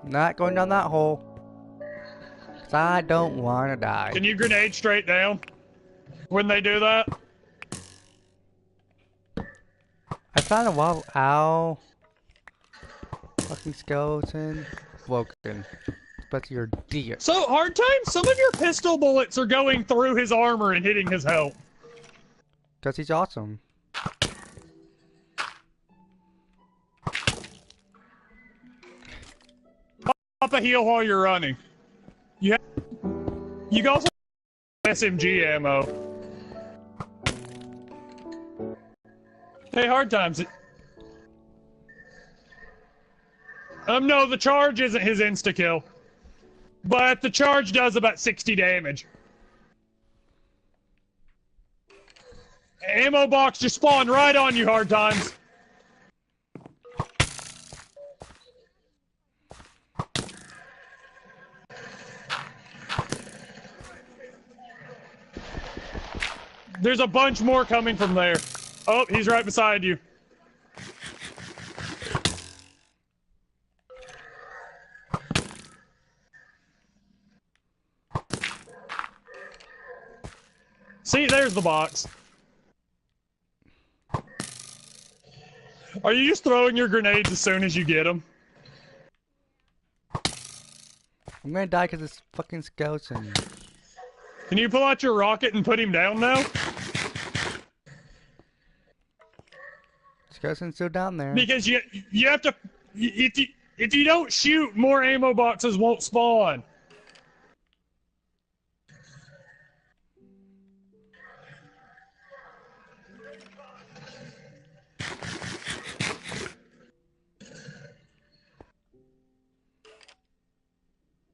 Not going down that hole. 'Cause I don't want to die. Can you grenade straight down when they do that? I found a wall. Ow. Fucking skeleton. Broken. But you're dear. So, hard time, some of your pistol bullets are going through his armor and hitting his health. Because he's awesome. Pop a heal while you're running. You can also have SMG ammo. Hey, hard times. No, the charge isn't his insta-kill. But the charge does about 60 damage. Ammo box just spawned right on you, hard times. There's a bunch more coming from there. Oh, he's right beside you. See, there's the box. Are you just throwing your grenades as soon as you get them? I'm gonna die because it's fucking skeleton. Can you pull out your rocket and put him down now? Skeleton's still down there. Because you have to, if you don't shoot, more ammo boxes won't spawn.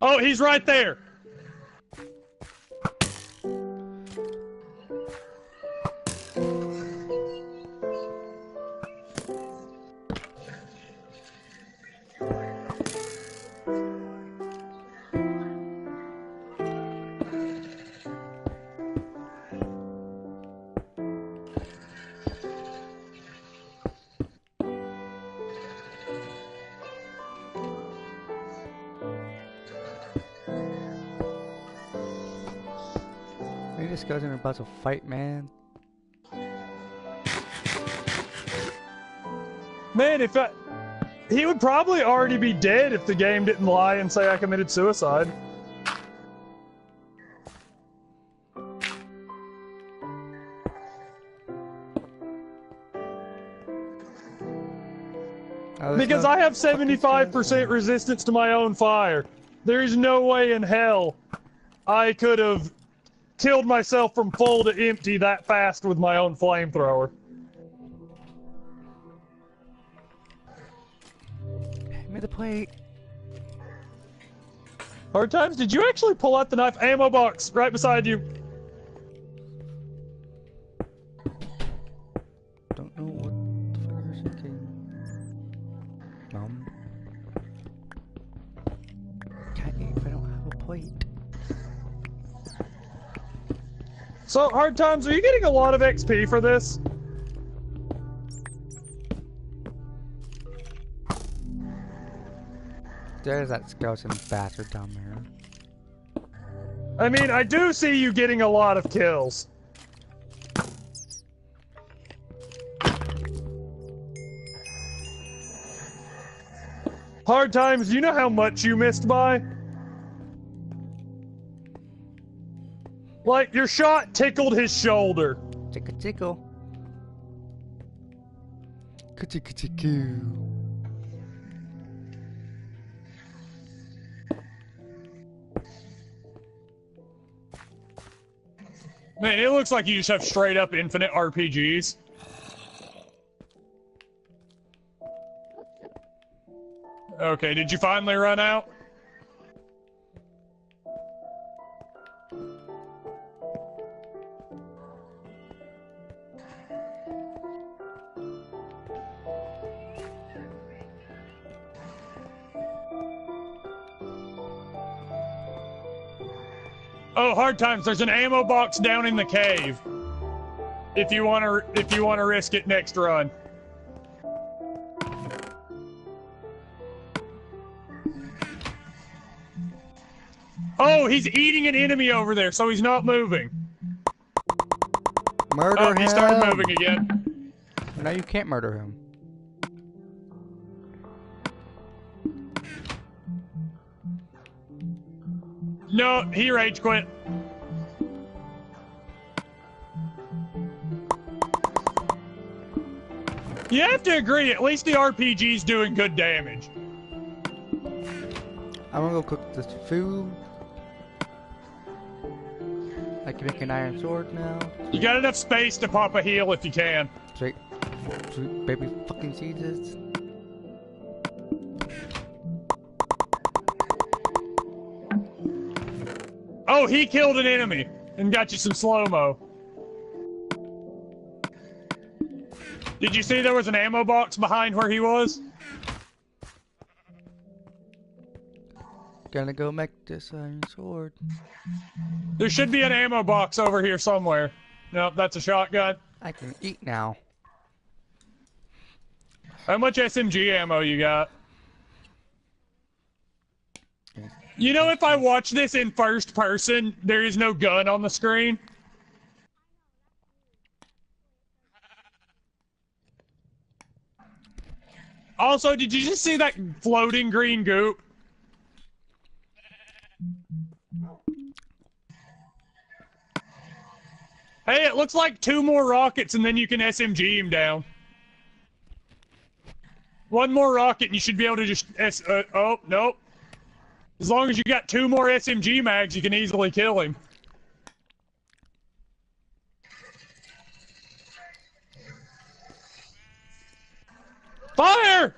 Oh, he's right there. Maybe this guy's about to fight, man. Man, he would probably already be dead if the game didn't lie and say I committed suicide. Because I have 75% resistance to my own fire. There is no way in hell I could have killed myself from full to empty that fast with my own flamethrower. Hand me the plate. Hard times, did you actually pull out the knife? Ammo box right beside you. Don't know what the fuck you're thinking. Can't eat if I don't have a plate. So, hard times, are you getting a lot of XP for this? There's that skeleton bastard down there. I mean, I do see you getting a lot of kills. Hard times, you know how much you missed by? Like, your shot tickled his shoulder. Tickle tickle. Ka-tick-ka-tick-oo. Man, it looks like you just have straight up infinite RPGs. Okay, did you finally run out? Oh, hard times. There's an ammo box down in the cave. If you want to risk it next run. Oh, he's eating an enemy over there, so he's not moving. Murder him! He started moving again. No, you can't murder him. No, he rage quit. You have to agree, at least the RPG's doing good damage. I'm gonna go cook this food. I can make an iron sword now. You got enough space to pop a heal if you can. Sweet. Sweet baby fucking Jesus. Oh, he killed an enemy and got you some slow-mo. Did you see there was an ammo box behind where he was? Gonna go make this iron sword. There should be an ammo box over here somewhere. Nope, that's a shotgun. I can eat now. How much SMG ammo you got? You know, if I watch this in first person, there is no gun on the screen. Also, did you just see that floating green goop? Hey, it looks like 2 more rockets and then you can SMG him down. 1 more rocket and you should be able to just oh, nope. As long as you got 2 more SMG mags, you can easily kill him. Fire!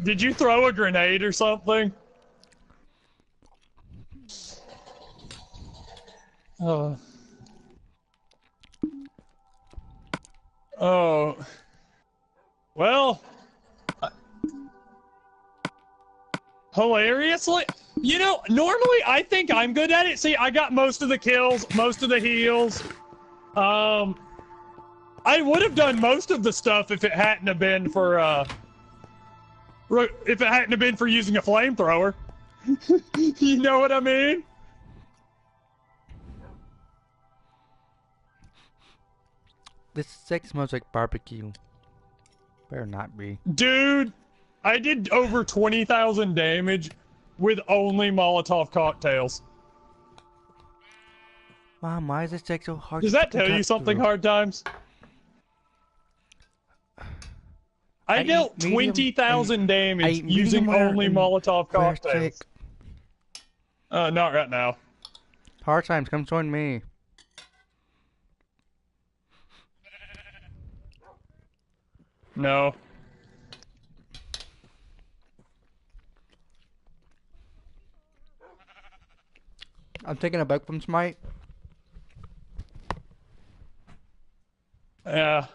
Did you throw a grenade or something? Oh. Oh. Well. Hilariously, you know, normally I think I'm good at it. See, I got most of the kills, most of the heals. I would have done most of the stuff if it hadn't have been for, if it hadn't have been for using a flamethrower. You know what I mean? This steak smells like barbecue. Better not be. Dude, I did over 20,000 damage with only Molotov cocktails. Mom, why is this steak so hard? Does that tell you something, Hard Times? I dealt 20,000 damage using only Molotov cocktails. Not right now. Hard Times, come join me. No. I'm taking a bite from Smite. Yeah.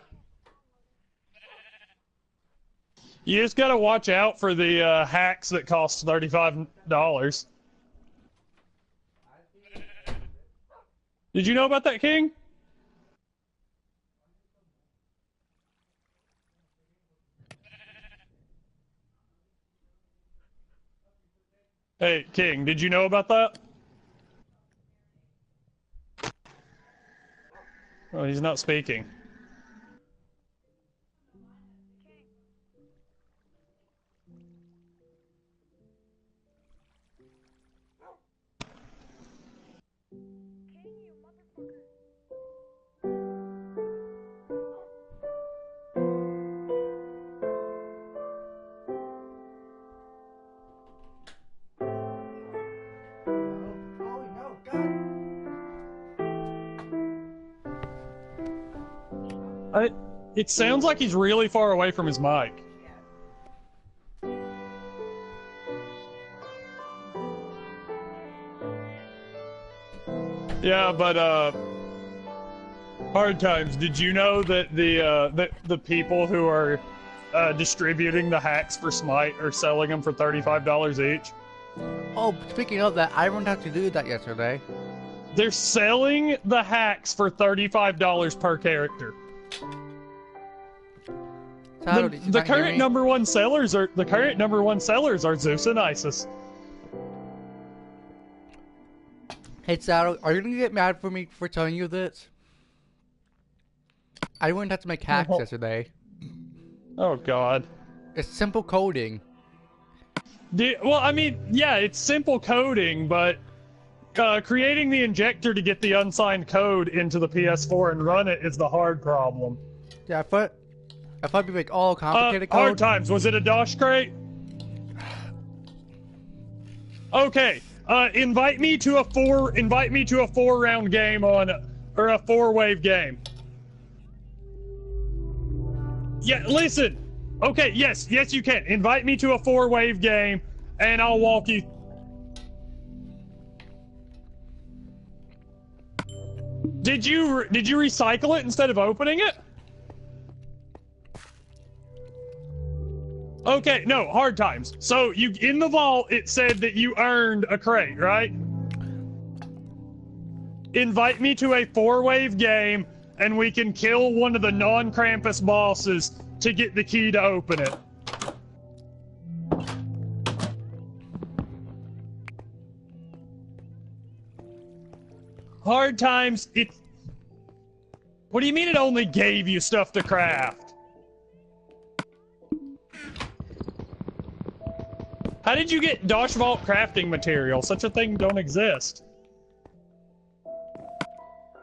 You just gotta watch out for the hacks that cost $35. Did you know about that, King? Hey, King, did you know about that? Oh, he's not speaking. It sounds like he's really far away from his mic. Yeah, but Hard Times, did you know that the people who are distributing the hacks for Smite are selling them for $35 each? Oh, speaking of that, I learned how to do that yesterday. They're selling the hacks for $35 per character. Saddle, did you The not hear current me? number one sellers are Zeus and Isis. Hey, Saddle, are you gonna get mad for me for telling you this? I went and touched my hacks yesterday. Oh God. It's simple coding. Well, I mean, yeah, it's simple coding, but creating the injector to get the unsigned code into the PS4 and run it is the hard problem. Yeah, I thought it'd be like all complicated code. Hard times. Was it a Dosh crate? Okay. Invite me to a 4-round game or a 4-wave game. Yeah, listen. Okay, yes, you can. Invite me to a 4-wave game, and I'll walk you. Did you recycle it instead of opening it? Okay, no, hard times. So you in the vault, it said that you earned a crate, right? Invite me to a 4-wave game, and we can kill one of the non-Krampus bosses to get the key to open it. Hard times, what do you mean it only gave you stuff to craft? How did you get Dosh Vault crafting material? Such a thing don't exist.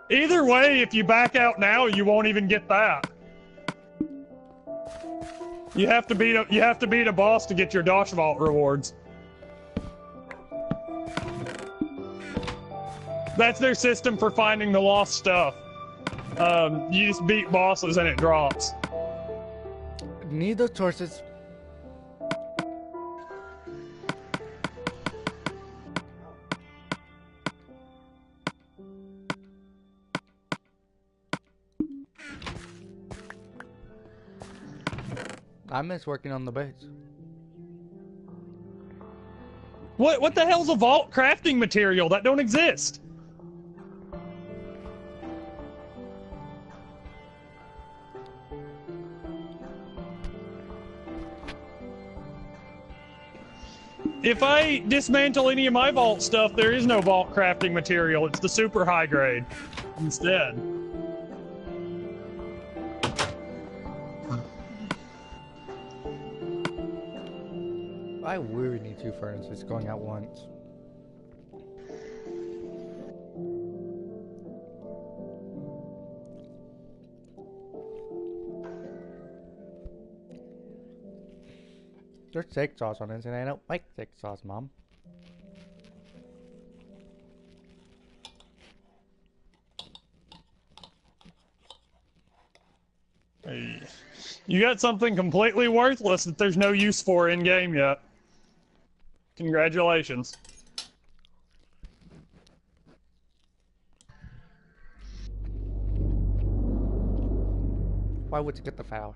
Either way, if you back out now, you won't even get that. You have to beat a boss to get your Dosh Vault rewards. That's their system for finding the lost stuff. You just beat bosses and it drops. Need those sources. I miss working on the base. What the hell's a vault crafting material? That don't exist. If I dismantle any of my vault stuff, there is no vault crafting material. It's the super high grade instead. I really need 2 furnaces going out once. There's steak sauce on this, and I don't like steak sauce, Mom. Hey, you got something completely worthless that there's no use for in game yet. Congratulations. Why would you get the foul?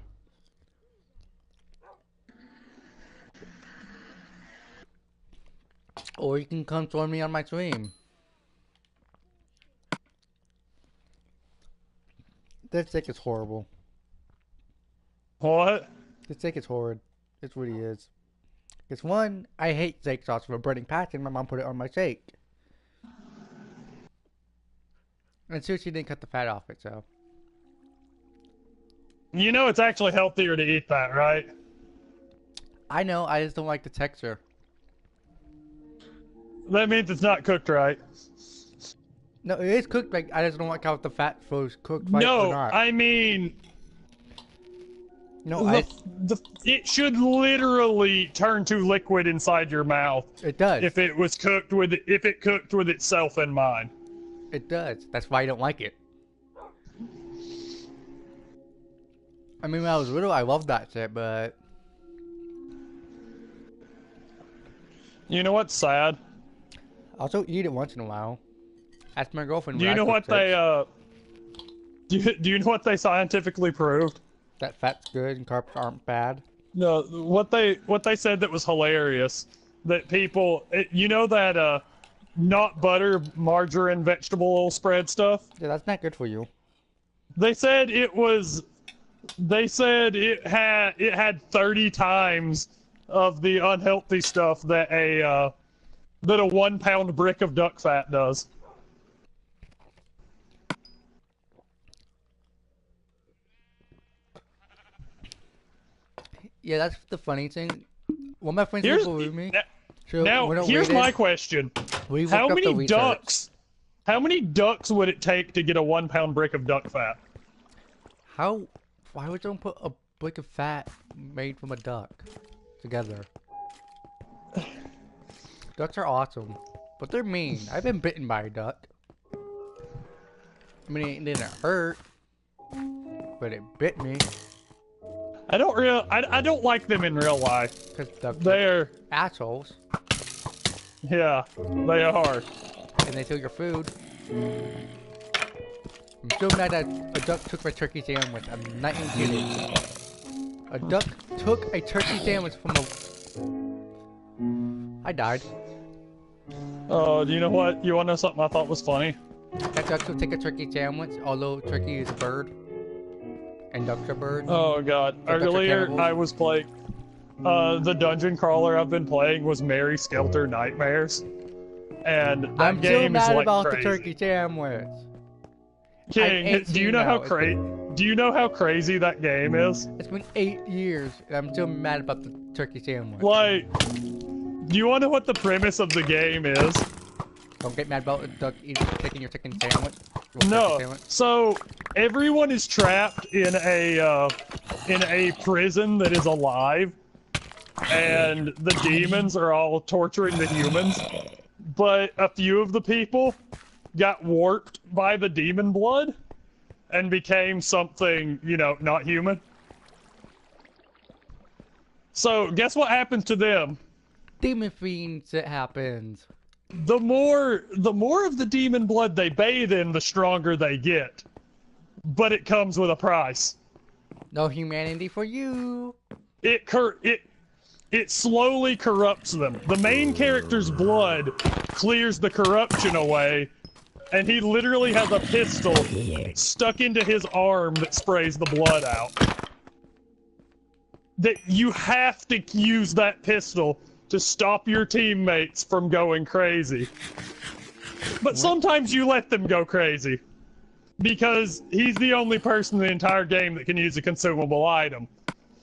Or you can come join me on my stream. This steak is horrible. What? This steak is horrid. It really is. It's one, I hate steak sauce for burning passion. My mom put it on my steak. And two, she didn't cut the fat off it, so. You know it's actually healthier to eat that, right? I know, I just don't like the texture. That means it's not cooked right. No, it is cooked like, I just don't like how the fat flows cooked right or No, not. I mean... No, it should literally turn to liquid inside your mouth. It does. If it was cooked with itself in mind. It does. That's why I don't like it. I mean, when I was little, I loved that shit, but... You know what's sad? I also eat it once in a while. Ask my girlfriend. Do you know what they, do you know what they scientifically proved? That fat's good and carbs aren't bad. No, what they said that was hilarious. That people, you know that, not butter, margarine, vegetable oil spread stuff? Yeah, that's not good for you. They said it was They said it had 30 times of the unhealthy stuff that a 1 pound brick of duck fat does. Yeah, that's the funny thing. One of my friends didn't believe me. So Now, here's my question. How many ducks? How many ducks would it take to get a 1 pound brick of duck fat? Why would someone put a brick of fat made from a duck together? Ducks are awesome, but they're mean. I've been bitten by a duck. I mean, it didn't hurt, but it bit me. I don't like them in real life. Cause ducks they're assholes. Yeah, they are. And they steal your food. I'm so mad that a duck took my turkey sandwich. I'm not even kidding. A duck took a turkey sandwich from a... I died. Oh, do you know what? You want to know something I thought was funny? That duck would take a turkey sandwich, although turkey is a bird. And ducks are birds. Oh god. Earlier, I was playing... the dungeon crawler I've been playing was Mary Skelter Nightmares. And that game is like crazy. I'm so mad about the turkey sandwich. King, do you know how crazy that game is? It's been 8 years, and I'm still mad about the turkey sandwich. Like, do you want to know what the premise of the game is? Don't get mad about a duck taking your chicken sandwich. No. So everyone is trapped in a prison that is alive, and the demons are all torturing the humans. But a few of the people got warped by the demon blood and became something, you know, not human. So, guess what happens to them? Demon fiends, it happens. The more of the demon blood they bathe in, the stronger they get. But it comes with a price. No humanity for you. It slowly corrupts them. The main character's blood clears the corruption away, and he literally has a pistol stuck into his arm that sprays the blood out. That you have to use that pistol to stop your teammates from going crazy. But sometimes you let them go crazy. Because he's the only person in the entire game that can use a consumable item.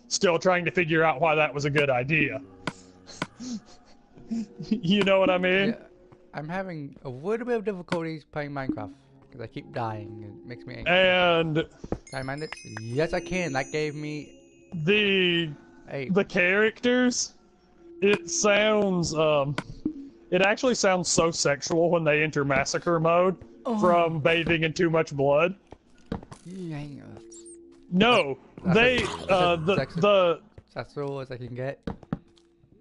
Still trying to figure out why that was a good idea. You know what I mean? Yeah, I'm having a little bit of difficulties playing Minecraft. Because I keep dying. It makes me angry. And... Can I mind it? Yes, I can. That gave me... The characters... It sounds, it actually sounds so sexual when they enter massacre mode from bathing in too much blood. Yeah. No, that's all as I can get.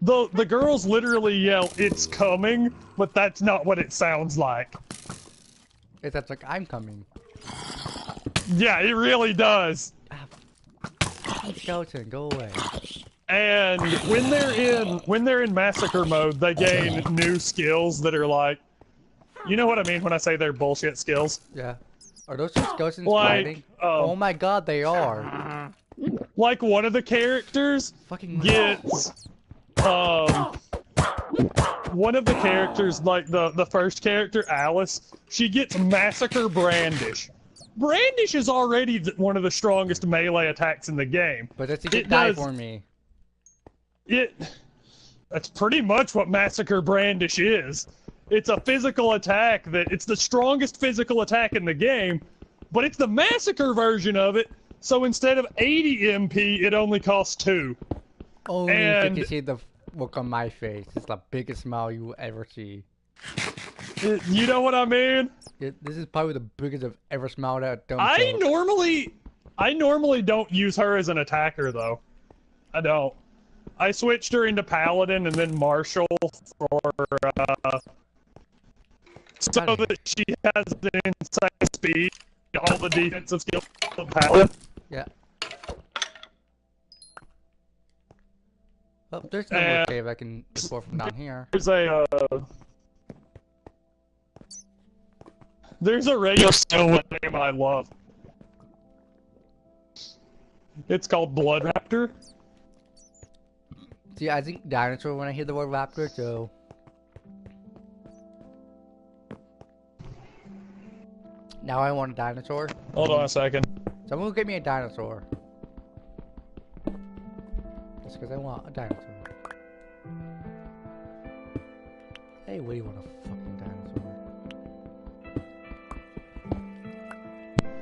The girls literally yell, "It's coming," but that's not what it sounds like. It's like, I'm coming. Yeah, it really does. Skeleton, go away. And when they're in massacre mode, they gain new skills that are like, you know what I mean when I say they're bullshit skills? Yeah. Are those just skeletons fighting? Oh my god, they are. Like one of the characters gets, one of the characters, like the first character, Alice, she gets Massacre Brandish. Brandish is already one of the strongest melee attacks in the game. But that's a die for me. That's pretty much what Massacre Brandish is. It's a physical attack it's the strongest physical attack in the game, but it's the Massacre version of it, so instead of 80 MP, it only costs 2. Only if you see the look on my face. It's the biggest smile you will ever see. You know what I mean? This is probably the biggest I've ever smiled at. I normally don't use her as an attacker, though. I don't. I switched her into Paladin and then Marshal for, so that she has an inside speed, all the defensive skills of Paladin. Yeah. Oh, there's no more cave I can explore from down here. There's a radio still name I love. It's called Blood Raptor. See, I think dinosaur when I hear the word raptor, so... Now I want a dinosaur. Hold on a second. Someone will get me a dinosaur. Just because I want a dinosaur. Hey, what do you want a fucking dinosaur?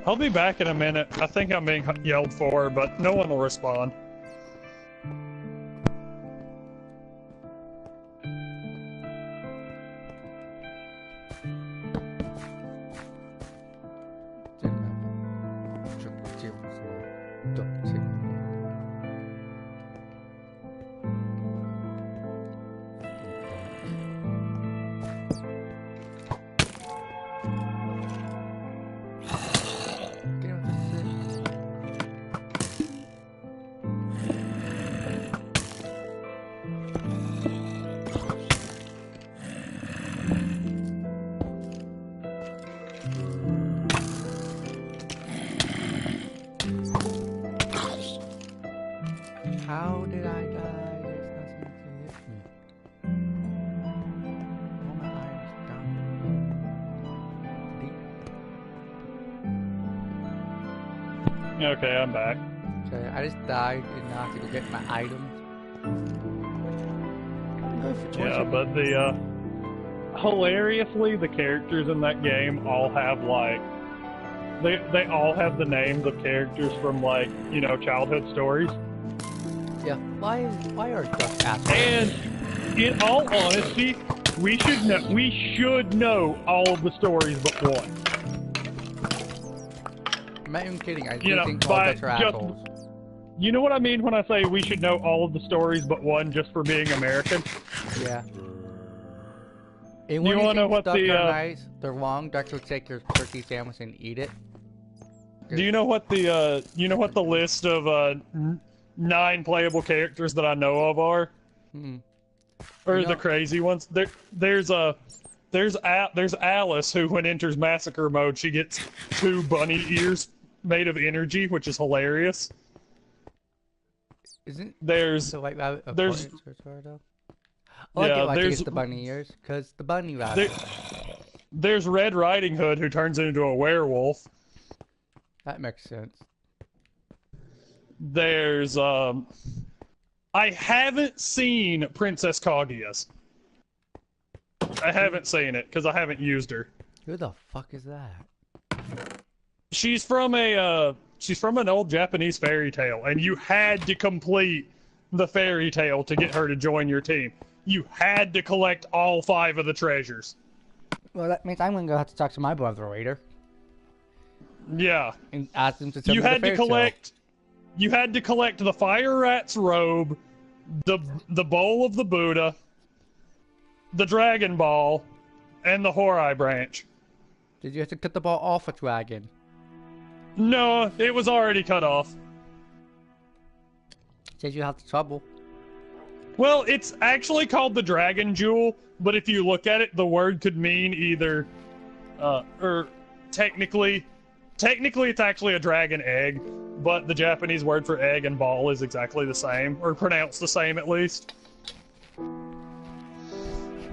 I'll be back in a minute. I think I'm being yelled for, but no one will respond. How did I die? There's nothing to hit me. Oh, my eyes down. Deep. Okay, I'm back. Okay, I just died and now I have to go get my items. Yeah, but the, hilariously, the characters in that game all have, like, they all have the names of characters from, like, you know, childhood stories. Yeah, why are ducks assholes? And in all honesty, we should know all of the stories but one. I'm not even kidding. I do You know, think all ducks are just- assholes. You know what I mean when I say we should know all of the stories but one just for being American? Yeah. And You when wanna know think what ducks the, are nice, they're wrong. Ducks will take your turkey sandwich and eat it. Do you know what the list of 9 playable characters that I know of are? Or the crazy ones? There's Alice who, when enters massacre mode, she gets 2 bunny ears made of energy, which is hilarious. Isn't There's the white rabbit a there's- important sort of? I like Yeah, it why there's- it's the bunny ears, because the bunny rabbit. There's Red Riding Hood who turns into a werewolf. That makes sense. There's I haven't seen Princess Kaguya's. I haven't seen it because I haven't used her. Who the fuck is that? She's from an old Japanese fairy tale, and you had to complete the fairy tale to get her to join your team. You had to collect all 5 of the treasures. Well, that means I'm gonna have to talk to my brother later Yeah. and ask him to tell You me the had to fairy tale. collect the fire rat's robe, the bowl of the Buddha, the Dragon Ball, and the Horai branch. Did you have to cut the ball off a dragon? No, it was already cut off. Says you have the trouble. Well, it's actually called the Dragon Jewel, but if you look at it, the word could mean either, or technically it's actually a dragon egg, but the Japanese word for egg and ball is exactly the same, or pronounced the same at least.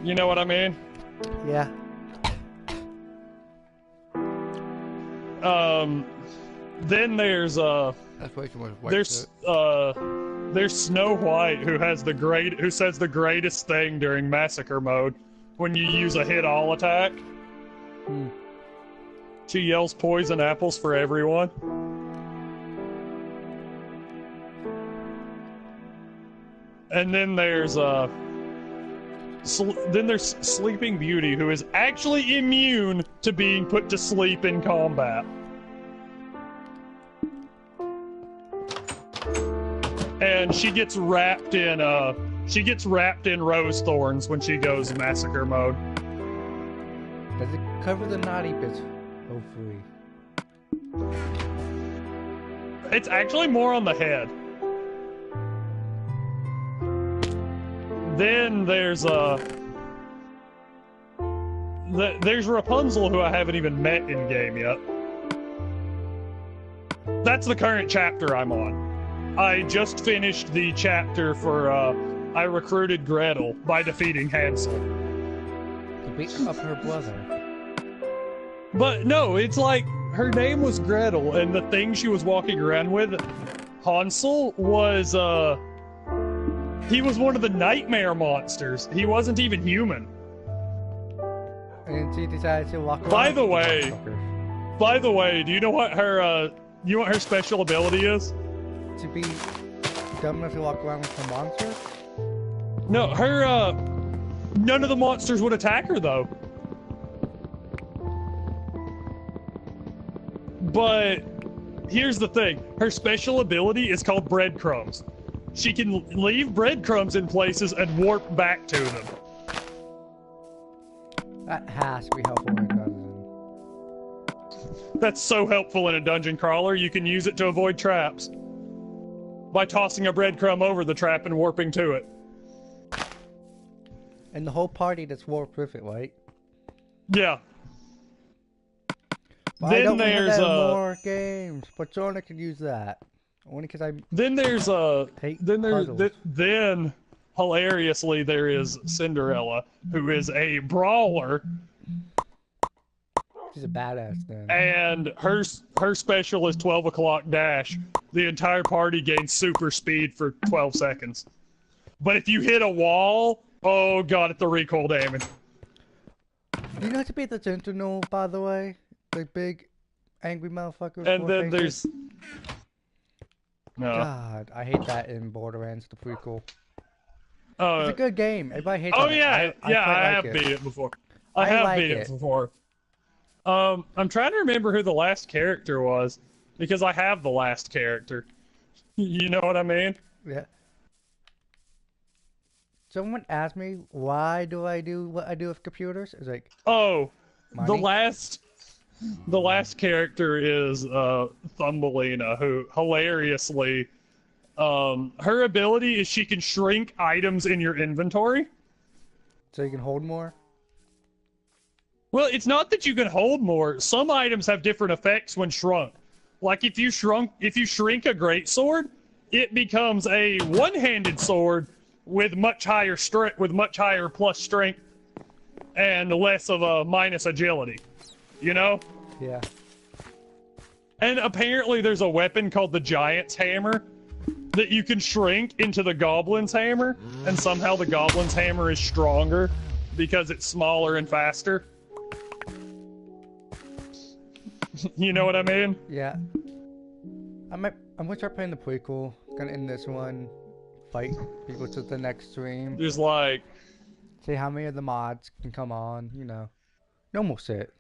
You know what I mean? Yeah. Then there's That's way too much white there's Snow White who says the greatest thing during massacre mode when you use a hit all attack. She yells poison apples for everyone. And then there's Sleeping Beauty, who is actually immune to being put to sleep in combat. And she gets wrapped in rose thorns when she goes massacre mode. Does it cover the naughty bits? Hopefully. It's actually more on the head. Then there's Rapunzel, who I haven't even met in game yet. That's the current chapter I'm on. I just finished the chapter for I recruited Gretel by defeating Hansel. To beat up her brother. But no, it's like her name was Gretel, and the thing she was walking around with, Hansel, was he was one of the nightmare monsters. He wasn't even human. And she decided to walk around. By the way, do you know what her special ability is? To be dumb enough to walk around with a monster? No, her none of the monsters would attack her though. But here's the thing. Her special ability is called breadcrumbs. She can leave breadcrumbs in places and warp back to them. That has to be helpful in a dungeon. That's so helpful in a dungeon crawler. You can use it to avoid traps by tossing a breadcrumb over the trap and warping to it. And the whole party that's warped with it, right? Yeah. Why don't we have that in more games? But Jonah could use that. Only because I. Then there's puzzles. then hilariously there is Cinderella, who is a brawler. She's a badass then. And her special is 12 o'clock dash. The entire party gains super speed for 12 seconds. But if you hit a wall, oh god, it's the recoil damage. Do you know how to beat the Sentinel, by the way? The big, angry motherfucker with And four then faces? there's... No. God, I hate that in Borderlands, the prequel. It's a good game. Everybody hates it. Oh yeah, I have beat beat it before. I have beat it before. I'm trying to remember who the last character was, because I have the last character. You know what I mean? Yeah. Someone asked me, why do I do what I do with computers? It's like, oh, money? the last character is Thumbelina, who hilariously, her ability is she can shrink items in your inventory. So you can hold more? Well, it's not that you can hold more. Some items have different effects when shrunk. Like if you shrink a greatsword, it becomes a one-handed sword with much higher plus strength and less of a minus agility. You know? Yeah. And apparently there's a weapon called the Giant's Hammer that you can shrink into the Goblin's Hammer, and somehow the Goblin's Hammer is stronger because it's smaller and faster. You know what I mean? Yeah. I'm gonna start playing the prequel. Gonna end this one. Fight people to the next stream. There's like... See how many of the mods can come on, you know. Normal shit.